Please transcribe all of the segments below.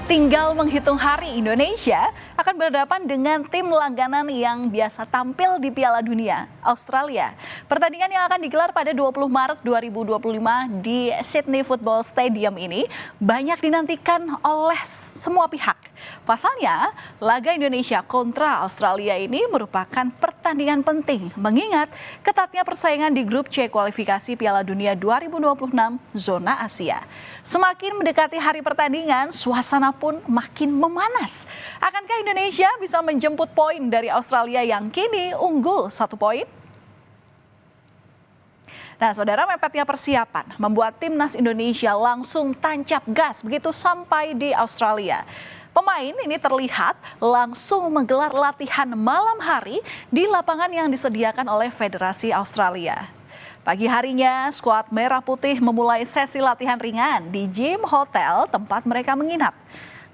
Tinggal menghitung hari, Indonesia akan berhadapan dengan tim langganan yang biasa tampil di Piala Dunia, Australia. Pertandingan yang akan digelar pada 20 Maret 2025 di Sydney Football Stadium ini banyak dinantikan oleh semua pihak. Pasalnya, laga Indonesia kontra Australia ini merupakan pertandingan penting mengingat ketatnya persaingan di grup C kualifikasi Piala Dunia 2026 zona Asia. Semakin mendekati hari pertandingan, suasana pun makin memanas. Akankah Indonesia bisa menjemput poin dari Australia yang kini unggul 1 poin? Nah, saudara, mepetnya persiapan membuat timnas Indonesia langsung tancap gas begitu sampai di Australia. Pemain ini terlihat langsung menggelar latihan malam hari di lapangan yang disediakan oleh Federasi Australia. Pagi harinya, skuad Merah Putih memulai sesi latihan ringan di gym hotel tempat mereka menginap.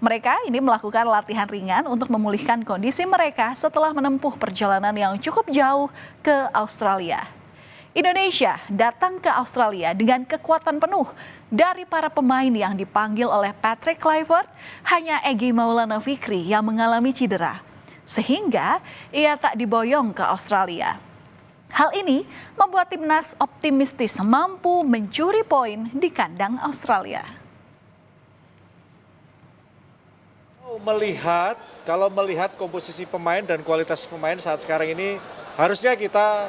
Mereka ini melakukan latihan ringan untuk memulihkan kondisi mereka setelah menempuh perjalanan yang cukup jauh ke Australia. Indonesia datang ke Australia dengan kekuatan penuh dari para pemain yang dipanggil oleh Patrick Kluivert, hanya Egy Maulana Fikri yang mengalami cedera, sehingga ia tak diboyong ke Australia. Hal ini membuat timnas optimistis mampu mencuri poin di kandang Australia. Kalau melihat komposisi pemain dan kualitas pemain saat sekarang ini, harusnya kita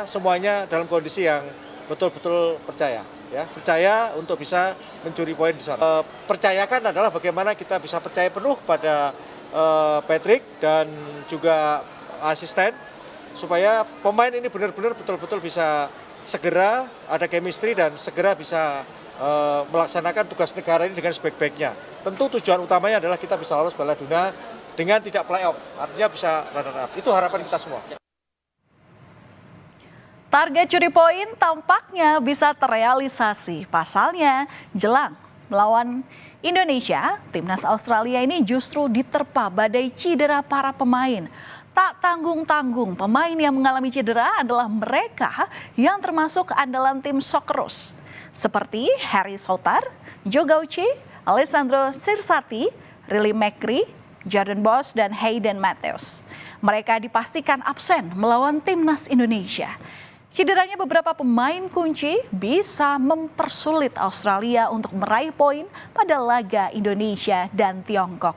semuanya dalam kondisi yang betul-betul percaya, ya, percaya untuk bisa mencuri poin di sana. Percayakan adalah bagaimana kita bisa percaya penuh pada Patrick dan juga asisten, supaya pemain ini benar-benar betul-betul bisa segera ada chemistry dan segera bisa melaksanakan tugas negara ini dengan sebaik-baiknya. Tentu tujuan utamanya adalah kita bisa lolos Piala Dunia dengan tidak playoff, artinya bisa runner up. Itu harapan kita semua. Target curi poin tampaknya bisa terrealisasi. Pasalnya, jelang melawan Indonesia, timnas Australia ini justru diterpa badai cedera para pemain. Tak tanggung-tanggung, pemain yang mengalami cedera adalah mereka yang termasuk andalan tim Socceroos, seperti Harry Souttar, Joe Gauci, Alessandro Sirsati, Riley McGree, Jordan Bosch, dan Hayden Matthews. Mereka dipastikan absen melawan timnas Indonesia. Cederanya beberapa pemain kunci bisa mempersulit Australia untuk meraih poin pada laga Indonesia dan Tiongkok.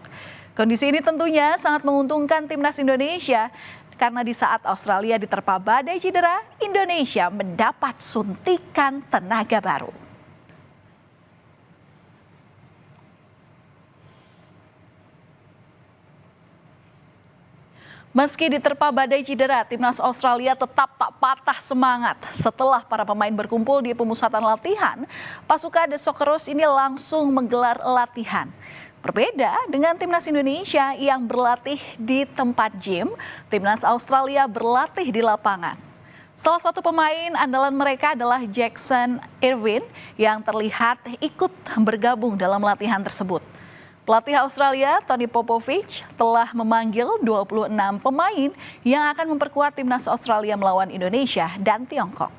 Kondisi ini tentunya sangat menguntungkan timnas Indonesia karena di saat Australia diterpa badai cedera, Indonesia mendapat suntikan tenaga baru. Meski diterpa badai cedera, timnas Australia tetap tak patah semangat. Setelah para pemain berkumpul di pemusatan latihan, pasukan The Socceroos ini langsung menggelar latihan. Berbeda dengan timnas Indonesia yang berlatih di tempat gym, timnas Australia berlatih di lapangan. Salah satu pemain andalan mereka adalah Jackson Irvine yang terlihat ikut bergabung dalam latihan tersebut. Pelatih Australia, Tony Popovic, telah memanggil 26 pemain yang akan memperkuat timnas Australia melawan Indonesia dan Tiongkok.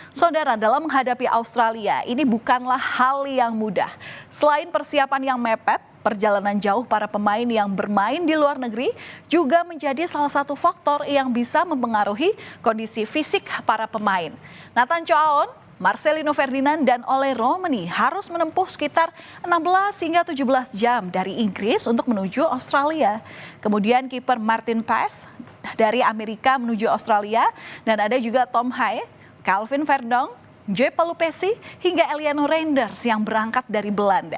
Saudara, dalam menghadapi Australia, ini bukanlah hal yang mudah. Selain persiapan yang mepet, perjalanan jauh para pemain yang bermain di luar negeri juga menjadi salah satu faktor yang bisa mempengaruhi kondisi fisik para pemain. Nathan Choaon, Marcelino Ferdinand, dan Ole Romani harus menempuh sekitar 16 hingga 17 jam dari Inggris untuk menuju Australia. Kemudian kiper Martin Paes dari Amerika menuju Australia, dan ada juga Tom Haye, Calvin Verdong, Joe Palupesi, hingga Eliano Reinders yang berangkat dari Belanda.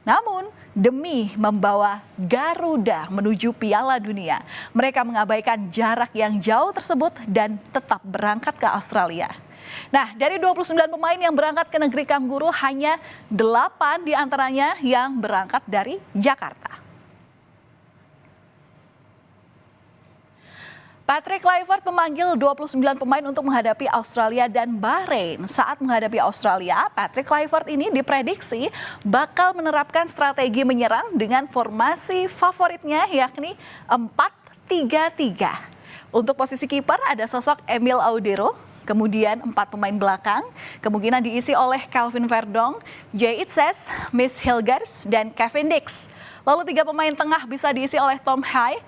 Namun, demi membawa Garuda menuju Piala Dunia, mereka mengabaikan jarak yang jauh tersebut dan tetap berangkat ke Australia. Nah, dari 29 pemain yang berangkat ke negeri Kangguru, hanya 8 diantaranya yang berangkat dari Jakarta. Patrick Kluivert memanggil 29 pemain untuk menghadapi Australia dan Bahrain. Saat menghadapi Australia, Patrick Kluivert ini diprediksi bakal menerapkan strategi menyerang dengan formasi favoritnya, yakni 4-3-3. Untuk posisi kiper ada sosok Emil Audero, Kemudian 4 pemain belakang kemungkinan diisi oleh Calvin Verdong, Jay Itzes, Miss Hilgers, dan Kevin Dix. Lalu 3 pemain tengah bisa diisi oleh Tom Hai,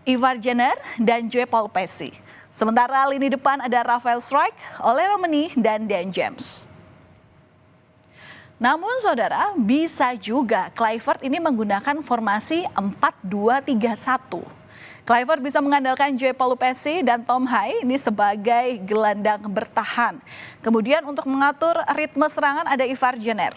Ivar Jenner, dan Joe Paul Pesci. Sementara lini depan ada Rafael Struijk, Ole Romani, dan Dan James. Namun saudara, bisa juga Kluivert ini menggunakan formasi 4-2-3-1. Kluivert bisa mengandalkan Joe Paul Pesci dan Tom Hai ini sebagai gelandang bertahan. Kemudian untuk mengatur ritme serangan ada Ivar Jenner.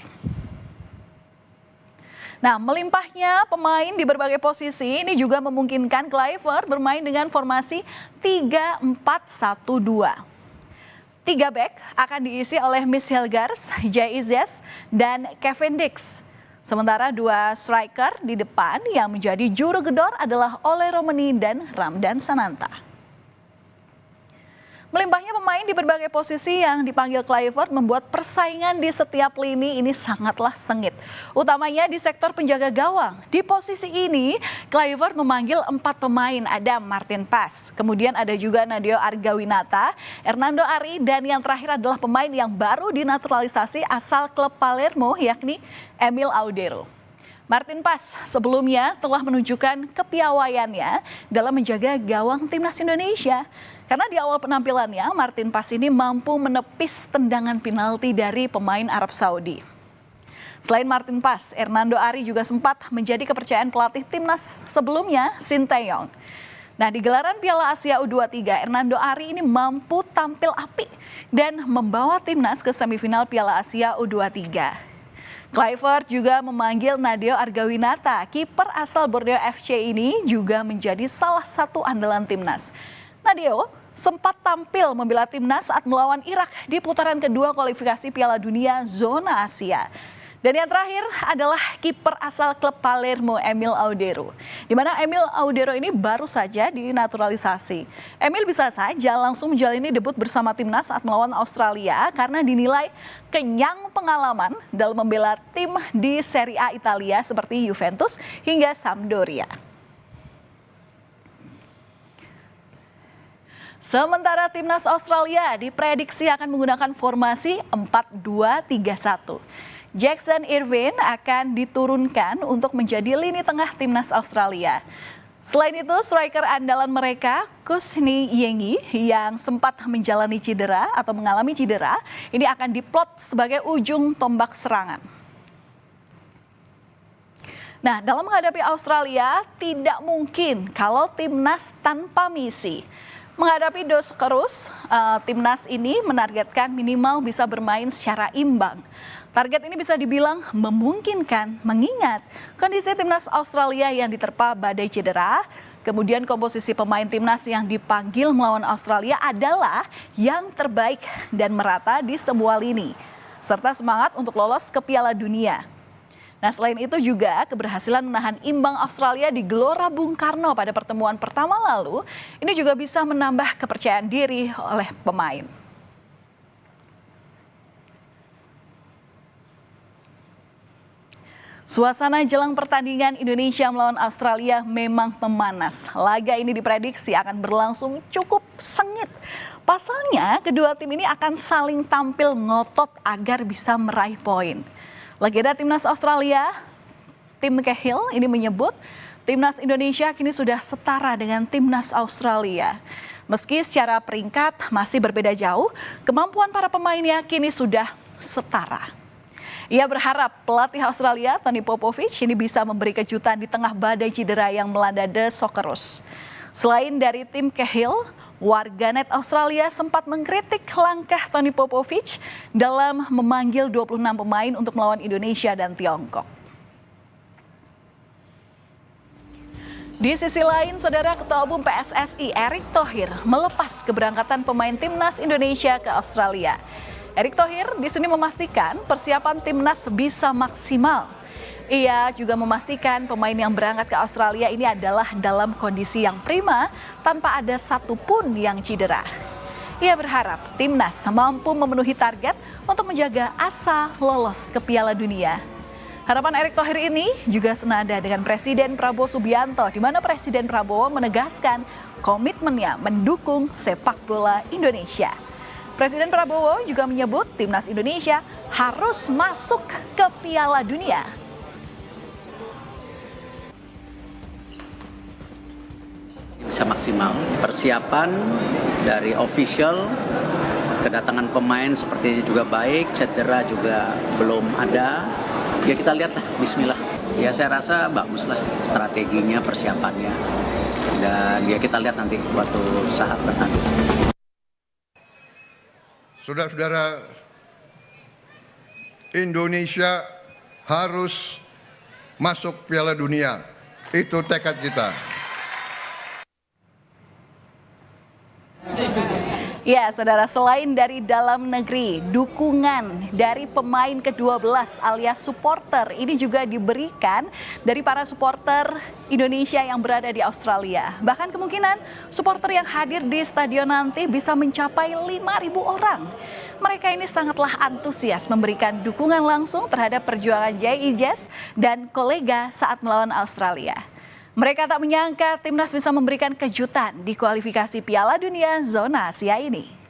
Nah, melimpahnya pemain di berbagai posisi ini juga memungkinkan Kluivert bermain dengan formasi 3-4-1-2. 3 back akan diisi oleh Miss Hilgers, Jay Itzes, dan Kevin Dix. Sementara 2 striker di depan yang menjadi juru gedor adalah Ole Romani dan Ramdan Sananta. Melimpahnya pemain di berbagai posisi yang dipanggil Kluivert membuat persaingan di setiap lini ini sangatlah sengit. Utamanya di sektor penjaga gawang. Di posisi ini, Kluivert memanggil 4 pemain. Ada Martin Pas, kemudian ada juga Nadeo Argawinata, Hernando Ari, dan yang terakhir adalah pemain yang baru dinaturalisasi asal klub Palermo, yakni Emil Audero. Martin Pas sebelumnya telah menunjukkan kepiawaiannya dalam menjaga gawang timnas Indonesia. Karena di awal penampilannya, Martin Pas ini mampu menepis tendangan penalti dari pemain Arab Saudi. Selain Martin Pas, Hernando Ari juga sempat menjadi kepercayaan pelatih timnas sebelumnya, Sinteyong. Nah, di gelaran Piala Asia U23, Hernando Ari ini mampu tampil apik dan membawa timnas ke semifinal Piala Asia U23. Kluivert juga memanggil Nadeo Argawinata, kiper asal Borneo FC ini juga menjadi salah satu andalan timnas. Nadeo sempat tampil membela timnas saat melawan Irak di putaran kedua kualifikasi Piala Dunia Zona Asia. Dan yang terakhir adalah kiper asal klub Palermo, Emil Audero. Di mana Emil Audero ini baru saja dinaturalisasi. Emil bisa saja langsung menjalani debut bersama timnas saat melawan Australia karena dinilai kenyang pengalaman dalam membela tim di Serie A Italia seperti Juventus hingga Sampdoria. Sementara timnas Australia diprediksi akan menggunakan formasi 4-2-3-1. Jackson Irvine akan diturunkan untuk menjadi lini tengah timnas Australia. Selain itu, striker andalan mereka, Kusni Yengi, yang sempat menjalani cedera atau mengalami cedera, ini akan diplot sebagai ujung tombak serangan. Nah, dalam menghadapi Australia, tidak mungkin kalau timnas tanpa misi. Menghadapi Dos Kerus, timnas ini menargetkan minimal bisa bermain secara imbang. Target ini bisa dibilang memungkinkan mengingat kondisi timnas Australia yang diterpa badai cedera, kemudian komposisi pemain timnas yang dipanggil melawan Australia adalah yang terbaik dan merata di semua lini, serta semangat untuk lolos ke Piala Dunia. Nah, selain itu juga keberhasilan menahan imbang Australia di Gelora Bung Karno pada pertemuan pertama lalu, ini juga bisa menambah kepercayaan diri oleh pemain. Suasana jelang pertandingan Indonesia melawan Australia memang memanas. Laga ini diprediksi akan berlangsung cukup sengit. Pasalnya, kedua tim ini akan saling tampil ngotot agar bisa meraih poin. Legenda timnas Australia, Tim Cahill, ini menyebut timnas Indonesia kini sudah setara dengan timnas Australia. Meski secara peringkat masih berbeda jauh, kemampuan para pemainnya kini sudah setara. Ia berharap pelatih Australia, Tony Popovic, ini bisa memberi kejutan di tengah badai cedera yang melanda The Socceroos. Selain dari tim Cahill, warganet Australia sempat mengkritik langkah Tony Popovic dalam memanggil 26 pemain untuk melawan Indonesia dan Tiongkok. Di sisi lain, Saudara, Ketua Umum PSSI Erick Thohir melepas keberangkatan pemain timnas Indonesia ke Australia. Erick Thohir di sini memastikan persiapan timnas bisa maksimal. Ia juga memastikan pemain yang berangkat ke Australia ini adalah dalam kondisi yang prima tanpa ada satupun yang cedera. Ia berharap timnas mampu memenuhi target untuk menjaga asa lolos ke Piala Dunia. Harapan Erick Thohir ini juga senada dengan Presiden Prabowo Subianto, di mana Presiden Prabowo menegaskan komitmennya mendukung sepak bola Indonesia. Presiden Prabowo juga menyebut timnas Indonesia harus masuk ke Piala Dunia. Bisa maksimal. Persiapan dari official, kedatangan pemain sepertinya juga baik, cedera juga belum ada. Ya kita lihatlah, bismillah. Ya saya rasa baguslah strateginya, persiapannya. Dan ya kita lihat nanti waktu saat bertanding. Saudara-saudara, Indonesia harus masuk Piala Dunia. Itu tekad kita. Ya, saudara, selain dari dalam negeri, dukungan dari pemain ke-12 alias supporter ini juga diberikan dari para supporter Indonesia yang berada di Australia. Bahkan kemungkinan supporter yang hadir di stadion nanti bisa mencapai 5.000 orang. Mereka ini sangatlah antusias memberikan dukungan langsung terhadap perjuangan J.I. Jazz dan kolega saat melawan Australia. Mereka tak menyangka timnas bisa memberikan kejutan di kualifikasi Piala Dunia zona Asia ini.